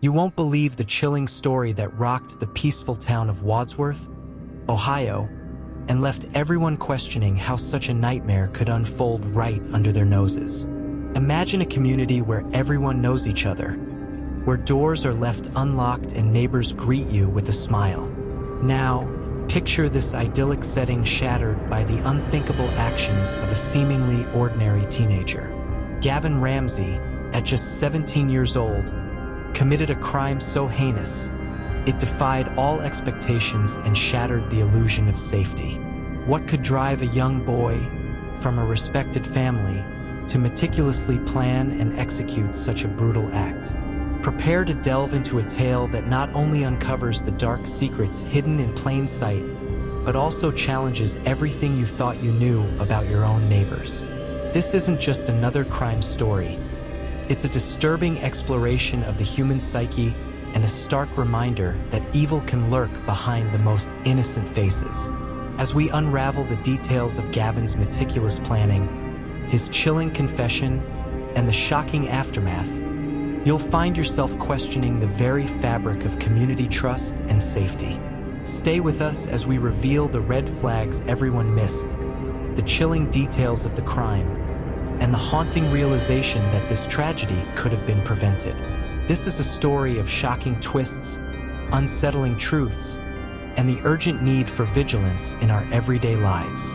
You won't believe the chilling story that rocked the peaceful town of Wadsworth, Ohio, and left everyone questioning how such a nightmare could unfold right under their noses. Imagine a community where everyone knows each other, where doors are left unlocked and neighbors greet you with a smile. Now, picture this idyllic setting shattered by the unthinkable actions of a seemingly ordinary teenager. Gavin Ramsey, at just 17 years old, committed a crime so heinous, it defied all expectations and shattered the illusion of safety. What could drive a young boy from a respected family to meticulously plan and execute such a brutal act? Prepare to delve into a tale that not only uncovers the dark secrets hidden in plain sight, but also challenges everything you thought you knew about your own neighbors. This isn't just another crime story. It's a disturbing exploration of the human psyche and a stark reminder that evil can lurk behind the most innocent faces. As we unravel the details of Gavin's meticulous planning, his chilling confession, and the shocking aftermath, you'll find yourself questioning the very fabric of community trust and safety. Stay with us as we reveal the red flags everyone missed, the chilling details of the crime, and the haunting realization that this tragedy could have been prevented. This is a story of shocking twists, unsettling truths, and the urgent need for vigilance in our everyday lives.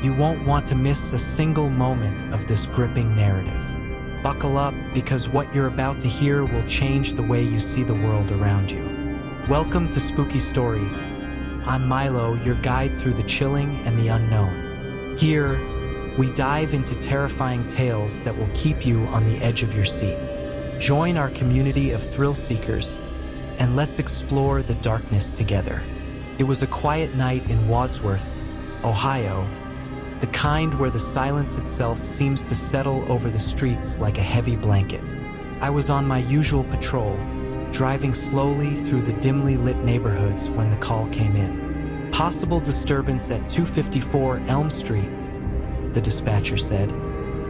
You won't want to miss a single moment of this gripping narrative. Buckle up, because what you're about to hear will change the way you see the world around you. Welcome to Spooky Stories. I'm Milo, your guide through the chilling and the unknown. Here, we dive into terrifying tales that will keep you on the edge of your seat. Join our community of thrill seekers, and let's explore the darkness together. It was a quiet night in Wadsworth, Ohio, the kind where the silence itself seems to settle over the streets like a heavy blanket. I was on my usual patrol, driving slowly through the dimly lit neighborhoods when the call came in. Possible disturbance at 254 Elm Street, the dispatcher said,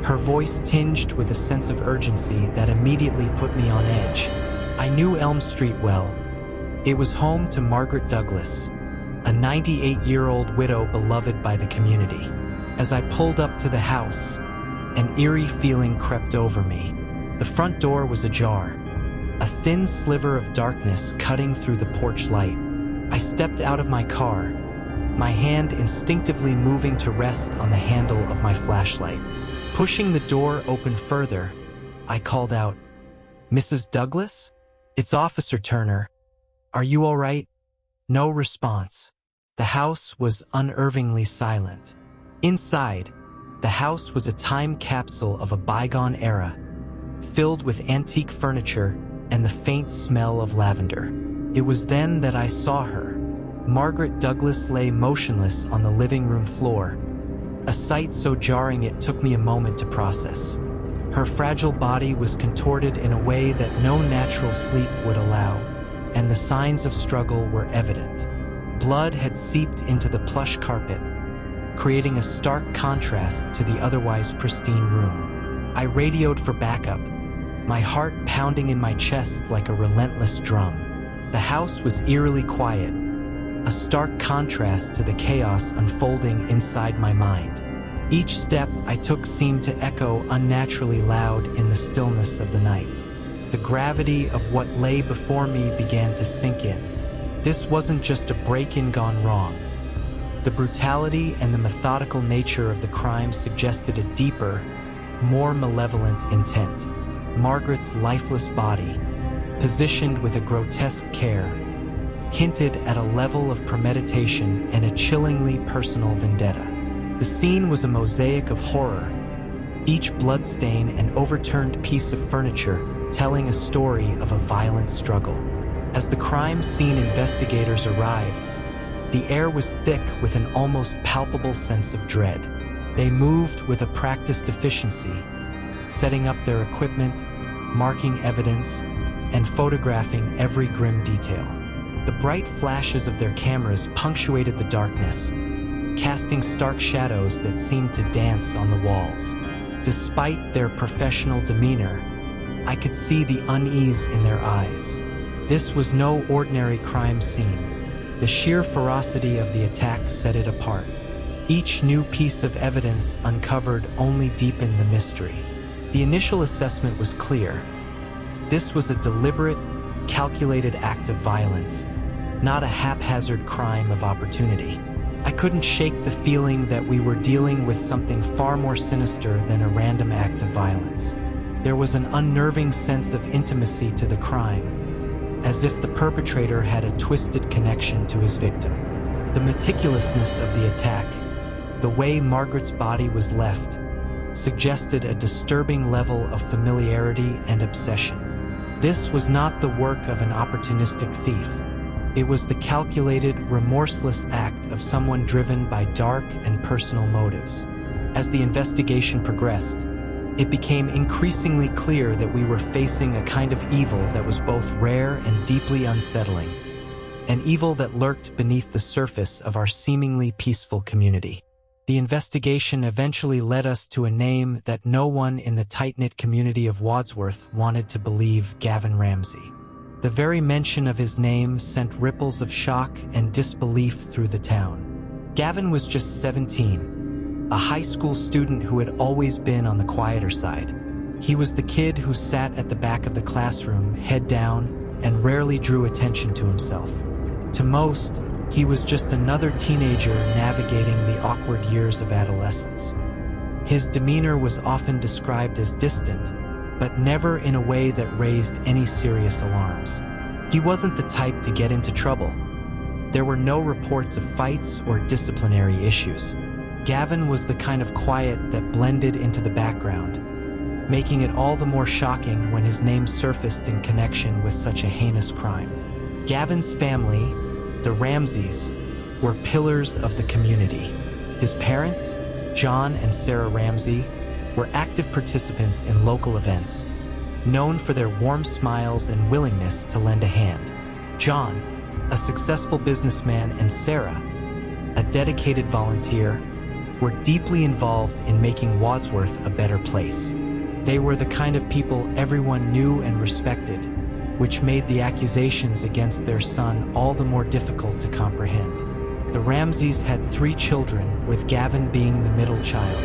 her voice tinged with a sense of urgency that immediately put me on edge. I knew Elm Street well. It was home to Margaret Douglas, a 98-year-old widow beloved by the community. As I pulled up to the house, an eerie feeling crept over me. The front door was ajar, a thin sliver of darkness cutting through the porch light. I stepped out of my car, my hand instinctively moving to rest on the handle of my flashlight. Pushing the door open further, I called out, "Mrs. Douglas? It's Officer Turner. Are you all right?" No response. The house was unnervingly silent. Inside, the house was a time capsule of a bygone era, filled with antique furniture and the faint smell of lavender. It was then that I saw her. Margaret Douglas lay motionless on the living room floor, a sight so jarring it took me a moment to process. Her fragile body was contorted in a way that no natural sleep would allow, and the signs of struggle were evident. Blood had seeped into the plush carpet, creating a stark contrast to the otherwise pristine room. I radioed for backup, my heart pounding in my chest like a relentless drum. The house was eerily quiet, a stark contrast to the chaos unfolding inside my mind. Each step I took seemed to echo unnaturally loud in the stillness of the night. The gravity of what lay before me began to sink in. This wasn't just a break-in gone wrong. The brutality and the methodical nature of the crime suggested a deeper, more malevolent intent. Margaret's lifeless body, positioned with a grotesque care, hinted at a level of premeditation and a chillingly personal vendetta. The scene was a mosaic of horror, each bloodstain an overturned piece of furniture telling a story of a violent struggle. As the crime scene investigators arrived, the air was thick with an almost palpable sense of dread. They moved with a practiced efficiency, setting up their equipment, marking evidence, and photographing every grim detail. The bright flashes of their cameras punctuated the darkness, casting stark shadows that seemed to dance on the walls. Despite their professional demeanor, I could see the unease in their eyes. This was no ordinary crime scene. The sheer ferocity of the attack set it apart. Each new piece of evidence uncovered only deepened the mystery. The initial assessment was clear. This was a deliberate, calculated act of violence, not a haphazard crime of opportunity. I couldn't shake the feeling that we were dealing with something far more sinister than a random act of violence. There was an unnerving sense of intimacy to the crime, as if the perpetrator had a twisted connection to his victim. The meticulousness of the attack, the way Margaret's body was left, suggested a disturbing level of familiarity and obsession. This was not the work of an opportunistic thief. It was the calculated, remorseless act of someone driven by dark and personal motives. As the investigation progressed, it became increasingly clear that we were facing a kind of evil that was both rare and deeply unsettling, an evil that lurked beneath the surface of our seemingly peaceful community. The investigation eventually led us to a name that no one in the tight-knit community of Wadsworth wanted to believe: Gavin Ramsey. The very mention of his name sent ripples of shock and disbelief through the town. Gavin was just 17, a high school student who had always been on the quieter side. He was the kid who sat at the back of the classroom, head down, and rarely drew attention to himself. To most, he was just another teenager navigating the awkward years of adolescence. His demeanor was often described as distant, but never in a way that raised any serious alarms. He wasn't the type to get into trouble. There were no reports of fights or disciplinary issues. Gavin was the kind of quiet that blended into the background, making it all the more shocking when his name surfaced in connection with such a heinous crime. Gavin's family, the Ramseys, were pillars of the community. His parents, John and Sarah Ramsey, were active participants in local events, known for their warm smiles and willingness to lend a hand. John, a successful businessman, and Sarah, a dedicated volunteer, were deeply involved in making Wadsworth a better place. They were the kind of people everyone knew and respected, which made the accusations against their son all the more difficult to comprehend. The Ramseys had 3 children, with Gavin being the middle child.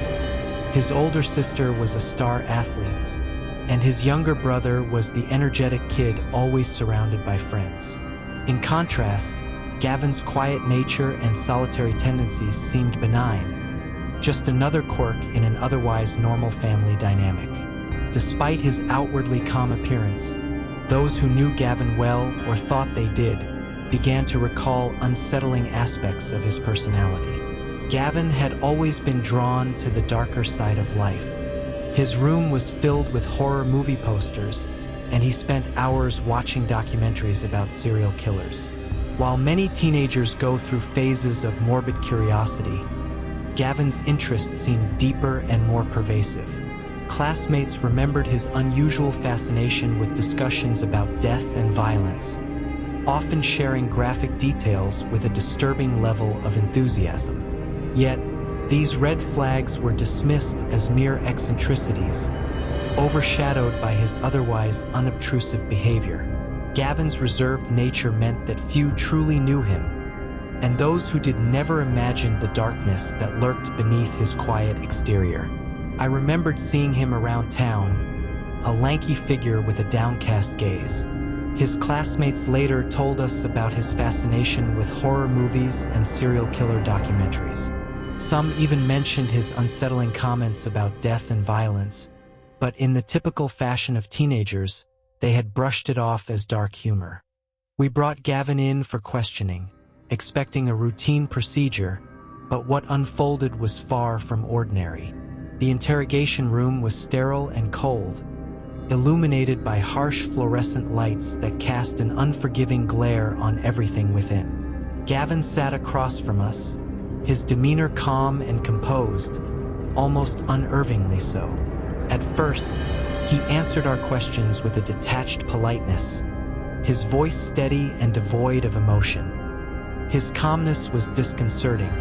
His older sister was a star athlete, and his younger brother was the energetic kid always surrounded by friends. In contrast, Gavin's quiet nature and solitary tendencies seemed benign, just another quirk in an otherwise normal family dynamic. Despite his outwardly calm appearance, those who knew Gavin well, or thought they did, began to recall unsettling aspects of his personality. Gavin had always been drawn to the darker side of life. His room was filled with horror movie posters, and he spent hours watching documentaries about serial killers. While many teenagers go through phases of morbid curiosity, Gavin's interest seemed deeper and more pervasive. Classmates remembered his unusual fascination with discussions about death and violence, often sharing graphic details with a disturbing level of enthusiasm. Yet, these red flags were dismissed as mere eccentricities, overshadowed by his otherwise unobtrusive behavior. Gavin's reserved nature meant that few truly knew him, and those who did never imagined the darkness that lurked beneath his quiet exterior. I remembered seeing him around town, a lanky figure with a downcast gaze. His classmates later told us about his fascination with horror movies and serial killer documentaries. Some even mentioned his unsettling comments about death and violence, but in the typical fashion of teenagers, they had brushed it off as dark humor. We brought Gavin in for questioning, expecting a routine procedure, but what unfolded was far from ordinary. The interrogation room was sterile and cold, illuminated by harsh fluorescent lights that cast an unforgiving glare on everything within. Gavin sat across from us, his demeanor calm and composed, almost unnervingly so. At first, he answered our questions with a detached politeness, his voice steady and devoid of emotion. His calmness was disconcerting,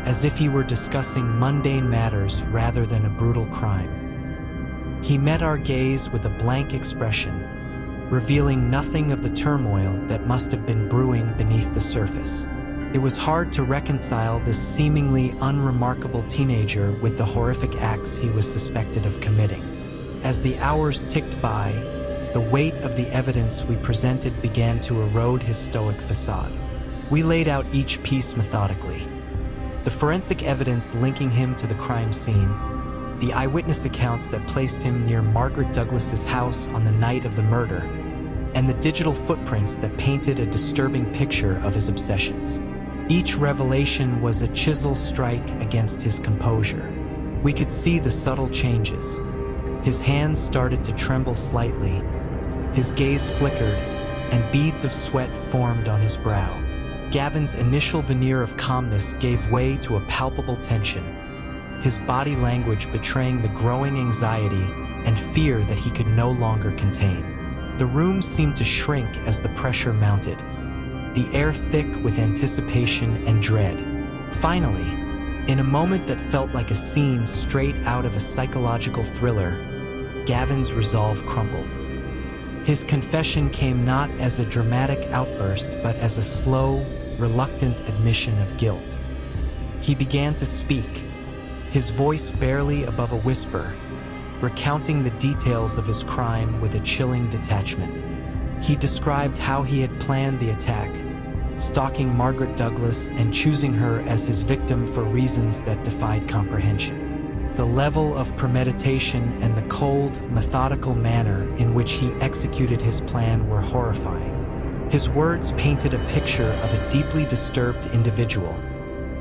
as if he were discussing mundane matters rather than a brutal crime. He met our gaze with a blank expression, revealing nothing of the turmoil that must have been brewing beneath the surface. It was hard to reconcile this seemingly unremarkable teenager with the horrific acts he was suspected of committing. As the hours ticked by, the weight of the evidence we presented began to erode his stoic facade. We laid out each piece methodically. The forensic evidence linking him to the crime scene, the eyewitness accounts that placed him near Margaret Douglas's house on the night of the murder, and the digital footprints that painted a disturbing picture of his obsessions. Each revelation was a chisel strike against his composure. We could see the subtle changes. His hands started to tremble slightly, his gaze flickered, and beads of sweat formed on his brow. Gavin's initial veneer of calmness gave way to a palpable tension, his body language betraying the growing anxiety and fear that he could no longer contain. The room seemed to shrink as the pressure mounted, the air thick with anticipation and dread. Finally, in a moment that felt like a scene straight out of a psychological thriller, Gavin's resolve crumbled. His confession came not as a dramatic outburst, but as a slow, reluctant admission of guilt. He began to speak, his voice barely above a whisper, recounting the details of his crime with a chilling detachment. He described how he had planned the attack, stalking Margaret Douglas and choosing her as his victim for reasons that defied comprehension. The level of premeditation and the cold, methodical manner in which he executed his plan were horrifying. His words painted a picture of a deeply disturbed individual,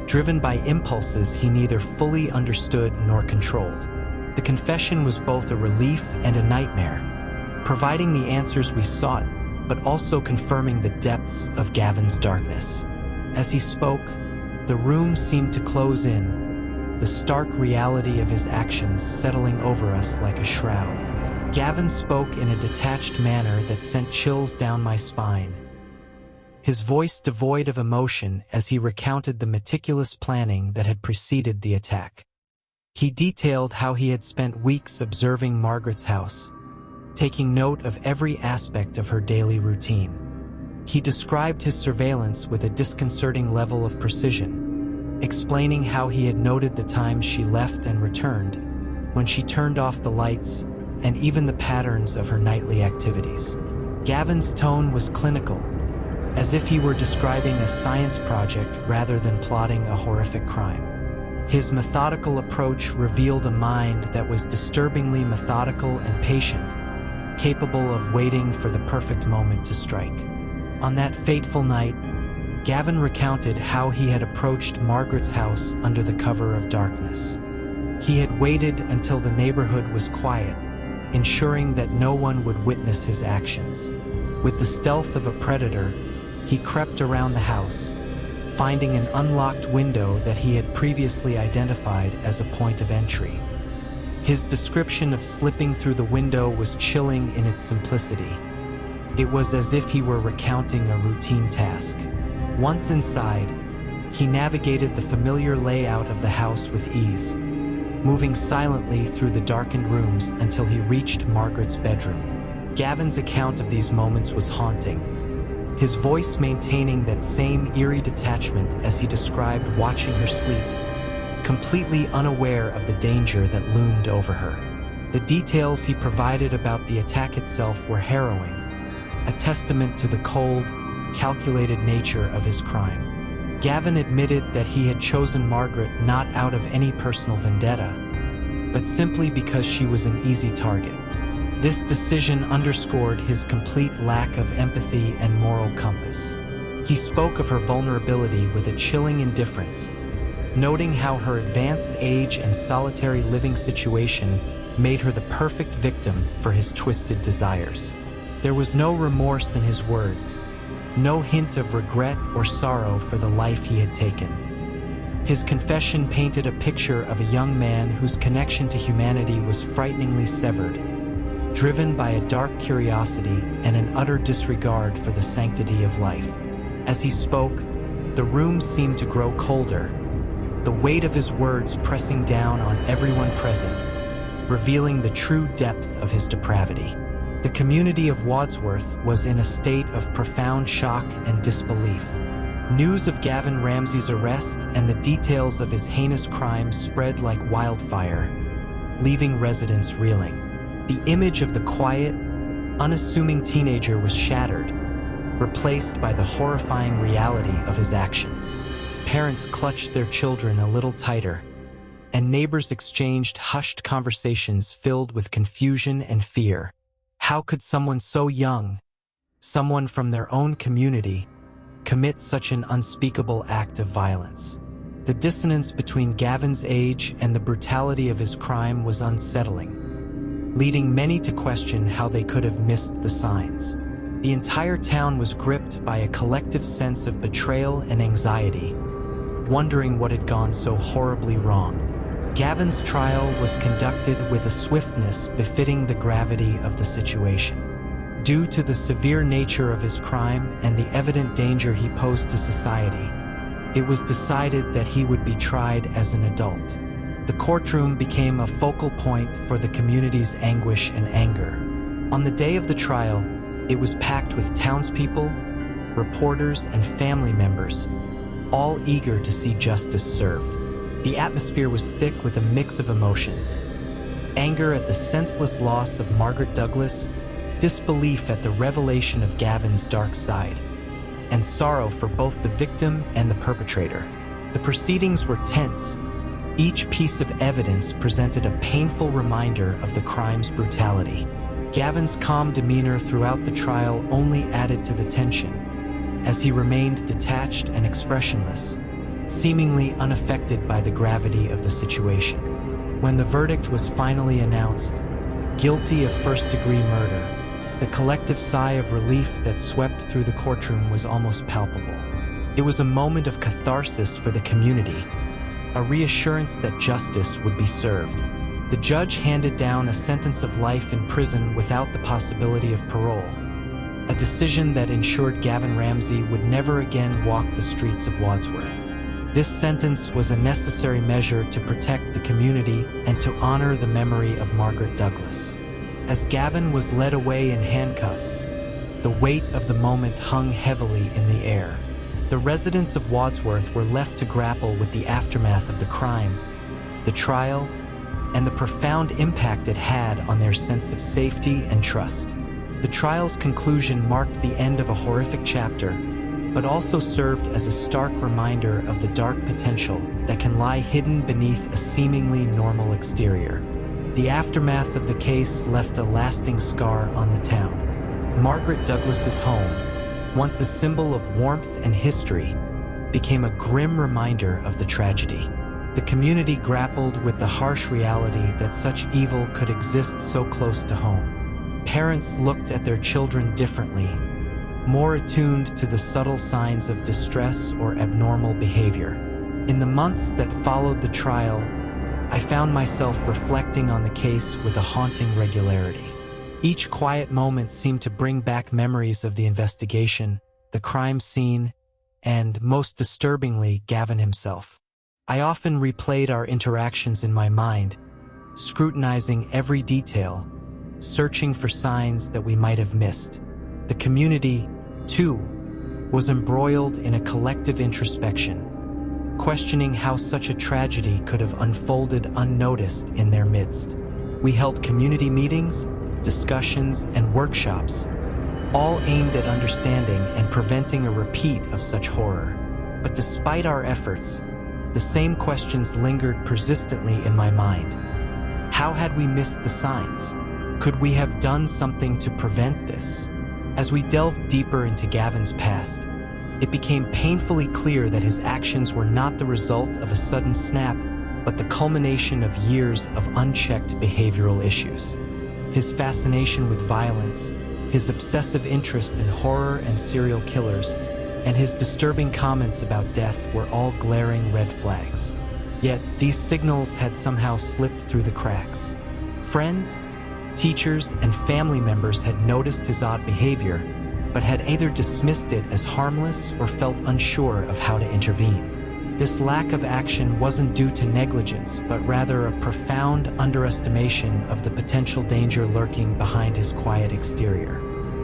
driven by impulses he neither fully understood nor controlled. The confession was both a relief and a nightmare, providing the answers we sought, but also confirming the depths of Gavin's darkness. As he spoke, the room seemed to close in, the stark reality of his actions settling over us like a shroud. Gavin spoke in a detached manner that sent chills down my spine, his voice devoid of emotion as he recounted the meticulous planning that had preceded the attack. He detailed how he had spent weeks observing Margaret's house, taking note of every aspect of her daily routine. He described his surveillance with a disconcerting level of precision, explaining how he had noted the times she left and returned, when she turned off the lights, and even the patterns of her nightly activities. Gavin's tone was clinical, as if he were describing a science project rather than plotting a horrific crime. His methodical approach revealed a mind that was disturbingly methodical and patient, capable of waiting for the perfect moment to strike. On that fateful night, Gavin recounted how he had approached Margaret's house under the cover of darkness. He had waited until the neighborhood was quiet, ensuring that no one would witness his actions. With the stealth of a predator, he crept around the house, finding an unlocked window that he had previously identified as a point of entry. His description of slipping through the window was chilling in its simplicity. It was as if he were recounting a routine task. Once inside, he navigated the familiar layout of the house with ease, moving silently through the darkened rooms until he reached Margaret's bedroom. Gavin's account of these moments was haunting, his voice maintaining that same eerie detachment as he described watching her sleep, completely unaware of the danger that loomed over her. The details he provided about the attack itself were harrowing, a testament to the cold, calculated nature of his crime. Gavin admitted that he had chosen Margaret not out of any personal vendetta, but simply because she was an easy target. This decision underscored his complete lack of empathy and moral compass. He spoke of her vulnerability with a chilling indifference, noting how her advanced age and solitary living situation made her the perfect victim for his twisted desires. There was no remorse in his words, no hint of regret or sorrow for the life he had taken. His confession painted a picture of a young man whose connection to humanity was frighteningly severed, driven by a dark curiosity and an utter disregard for the sanctity of life. As he spoke, the room seemed to grow colder, the weight of his words pressing down on everyone present, revealing the true depth of his depravity. The community of Wadsworth was in a state of profound shock and disbelief. News of Gavin Ramsey's arrest and the details of his heinous crimes spread like wildfire, leaving residents reeling. The image of the quiet, unassuming teenager was shattered, replaced by the horrifying reality of his actions. Parents clutched their children a little tighter, and neighbors exchanged hushed conversations filled with confusion and fear. How could someone so young, someone from their own community, commit such an unspeakable act of violence? The dissonance between Gavin's age and the brutality of his crime was unsettling, leading many to question how they could have missed the signs. The entire town was gripped by a collective sense of betrayal and anxiety, wondering what had gone so horribly wrong. Gavin's trial was conducted with a swiftness befitting the gravity of the situation. Due to the severe nature of his crime and the evident danger he posed to society, it was decided that he would be tried as an adult. The courtroom became a focal point for the community's anguish and anger. On the day of the trial, it was packed with townspeople, reporters, and family members, all eager to see justice served. The atmosphere was thick with a mix of emotions: anger at the senseless loss of Margaret Douglas, disbelief at the revelation of Gavin's dark side, and sorrow for both the victim and the perpetrator. The proceedings were tense. Each piece of evidence presented a painful reminder of the crime's brutality. Gavin's calm demeanor throughout the trial only added to the tension, as he remained detached and expressionless, seemingly unaffected by the gravity of the situation. When the verdict was finally announced, guilty of first-degree murder, the collective sigh of relief that swept through the courtroom was almost palpable. It was a moment of catharsis for the community, a reassurance that justice would be served. The judge handed down a sentence of life in prison without the possibility of parole, a decision that ensured Gavin Ramsey would never again walk the streets of Wadsworth. This sentence was a necessary measure to protect the community and to honor the memory of Margaret Douglas. As Gavin was led away in handcuffs, the weight of the moment hung heavily in the air. The residents of Wadsworth were left to grapple with the aftermath of the crime, the trial, and the profound impact it had on their sense of safety and trust. The trial's conclusion marked the end of a horrific chapter, but also served as a stark reminder of the dark potential that can lie hidden beneath a seemingly normal exterior. The aftermath of the case left a lasting scar on the town. Margaret Douglas's home, once a symbol of warmth and history, became a grim reminder of the tragedy. The community grappled with the harsh reality that such evil could exist so close to home. Parents looked at their children differently, more attuned to the subtle signs of distress or abnormal behavior. In the months that followed the trial, I found myself reflecting on the case with a haunting regularity. Each quiet moment seemed to bring back memories of the investigation, the crime scene, and, most disturbingly, Gavin himself. I often replayed our interactions in my mind, scrutinizing every detail, searching for signs that we might have missed. The community, too, was embroiled in a collective introspection, questioning how such a tragedy could have unfolded unnoticed in their midst. We held community meetings, discussions, and workshops, all aimed at understanding and preventing a repeat of such horror. But despite our efforts, the same questions lingered persistently in my mind. How had we missed the signs? Could we have done something to prevent this? As we delved deeper into Gavin's past, it became painfully clear that his actions were not the result of a sudden snap, but the culmination of years of unchecked behavioral issues. His fascination with violence, his obsessive interest in horror and serial killers, and his disturbing comments about death were all glaring red flags. Yet these signals had somehow slipped through the cracks. Friends, teachers, and family members had noticed his odd behavior, but had either dismissed it as harmless or felt unsure of how to intervene. This lack of action wasn't due to negligence, but rather a profound underestimation of the potential danger lurking behind his quiet exterior.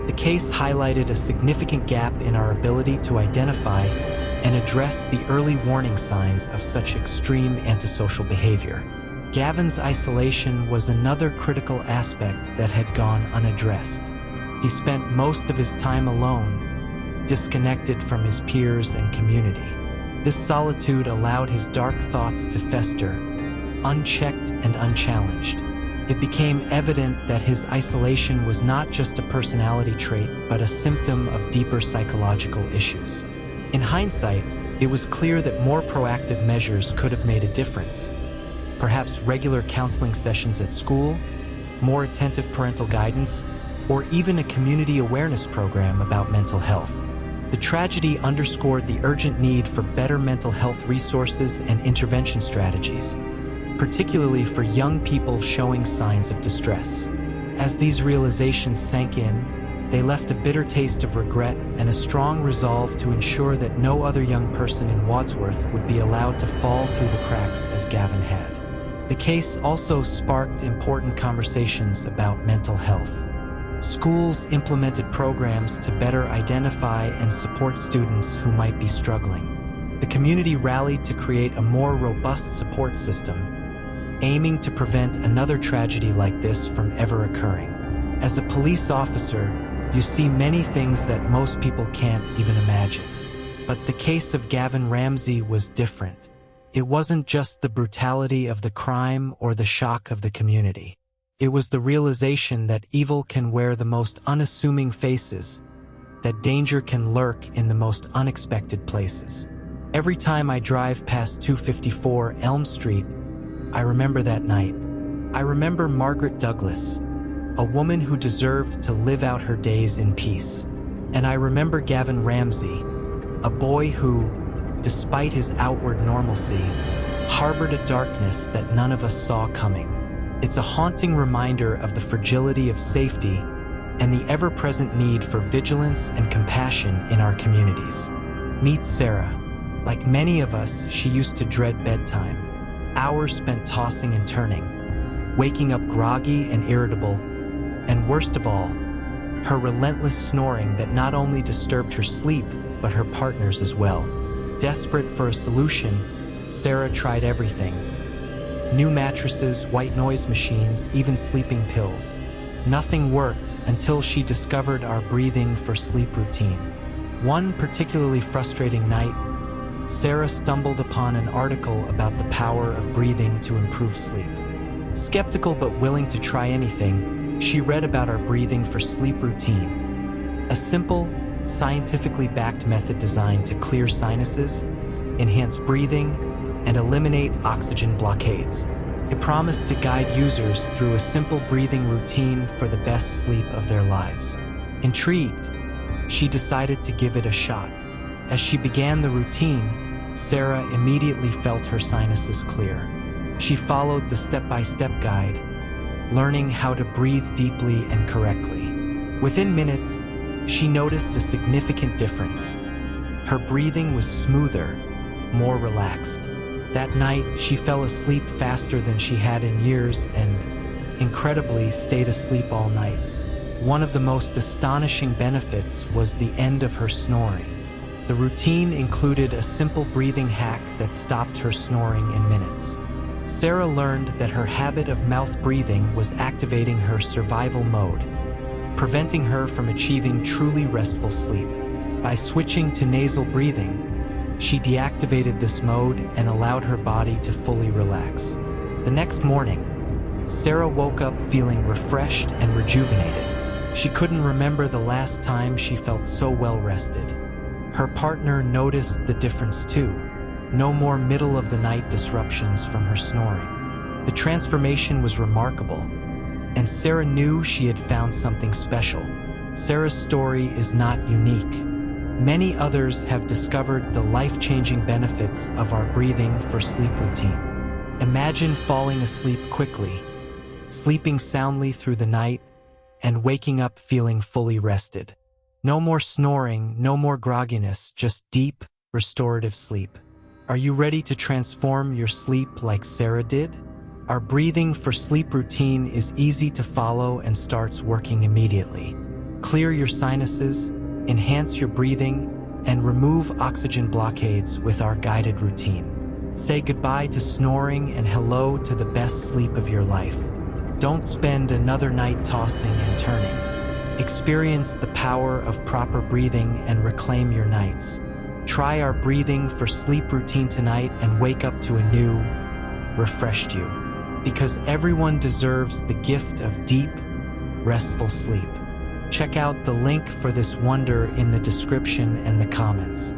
The case highlighted a significant gap in our ability to identify and address the early warning signs of such extreme antisocial behavior. Gavin's isolation was another critical aspect that had gone unaddressed. He spent most of his time alone, disconnected from his peers and community. This solitude allowed his dark thoughts to fester, unchecked and unchallenged. It became evident that his isolation was not just a personality trait, but a symptom of deeper psychological issues. In hindsight, it was clear that more proactive measures could have made a difference. Perhaps regular counseling sessions at school, more attentive parental guidance, or even a community awareness program about mental health. The tragedy underscored the urgent need for better mental health resources and intervention strategies, particularly for young people showing signs of distress. As these realizations sank in, they left a bitter taste of regret and a strong resolve to ensure that no other young person in Wadsworth would be allowed to fall through the cracks as Gavin had. The case also sparked important conversations about mental health. Schools implemented programs to better identify and support students who might be struggling. The community rallied to create a more robust support system, aiming to prevent another tragedy like this from ever occurring. As a police officer, you see many things that most people can't even imagine. But the case of Gavin Ramsey was different. It wasn't just the brutality of the crime or the shock of the community. It was the realization that evil can wear the most unassuming faces, that danger can lurk in the most unexpected places. Every time I drive past 254 Elm Street, I remember that night. I remember Margaret Douglas, a woman who deserved to live out her days in peace. And I remember Gavin Ramsey, a boy who, despite his outward normalcy, harbored a darkness that none of us saw coming. It's a haunting reminder of the fragility of safety and the ever-present need for vigilance and compassion in our communities. Meet Sarah. Like many of us, she used to dread bedtime, hours spent tossing and turning, waking up groggy and irritable, and worst of all, her relentless snoring that not only disturbed her sleep, but her partner's as well. Desperate for a solution, Sarah tried everything. New mattresses, white noise machines, even sleeping pills. Nothing worked until she discovered our breathing for sleep routine. One particularly frustrating night, Sarah stumbled upon an article about the power of breathing to improve sleep. Skeptical but willing to try anything, she read about our breathing for sleep routine. A simple, scientifically backed method designed to clear sinuses, enhance breathing, and eliminate oxygen blockades. It promised to guide users through a simple breathing routine for the best sleep of their lives. Intrigued, she decided to give it a shot. As she began the routine, Sarah immediately felt her sinuses clear. She followed the step-by-step guide, learning how to breathe deeply and correctly. Within minutes, she noticed a significant difference. Her breathing was smoother, more relaxed. That night, she fell asleep faster than she had in years and, incredibly, stayed asleep all night. One of the most astonishing benefits was the end of her snoring. The routine included a simple breathing hack that stopped her snoring in minutes. Sarah learned that her habit of mouth breathing was activating her survival mode, preventing her from achieving truly restful sleep. By switching to nasal breathing, she deactivated this mode and allowed her body to fully relax. The next morning, Sarah woke up feeling refreshed and rejuvenated. She couldn't remember the last time she felt so well rested. Her partner noticed the difference too. No more middle-of-the-night disruptions from her snoring. The transformation was remarkable, and Sarah knew she had found something special. Sarah's story is not unique. Many others have discovered the life-changing benefits of our breathing for sleep routine. Imagine falling asleep quickly, sleeping soundly through the night, and waking up feeling fully rested. No more snoring, no more grogginess, just deep, restorative sleep. Are you ready to transform your sleep like Sarah did? Our breathing for sleep routine is easy to follow and starts working immediately. Clear your sinuses, enhance your breathing, and remove oxygen blockades with our guided routine. Say goodbye to snoring and hello to the best sleep of your life. Don't spend another night tossing and turning. Experience the power of proper breathing and reclaim your nights. Try our breathing for sleep routine tonight and wake up to a new, refreshed you. Because everyone deserves the gift of deep, restful sleep. Check out the link for this wonder in the description and the comments.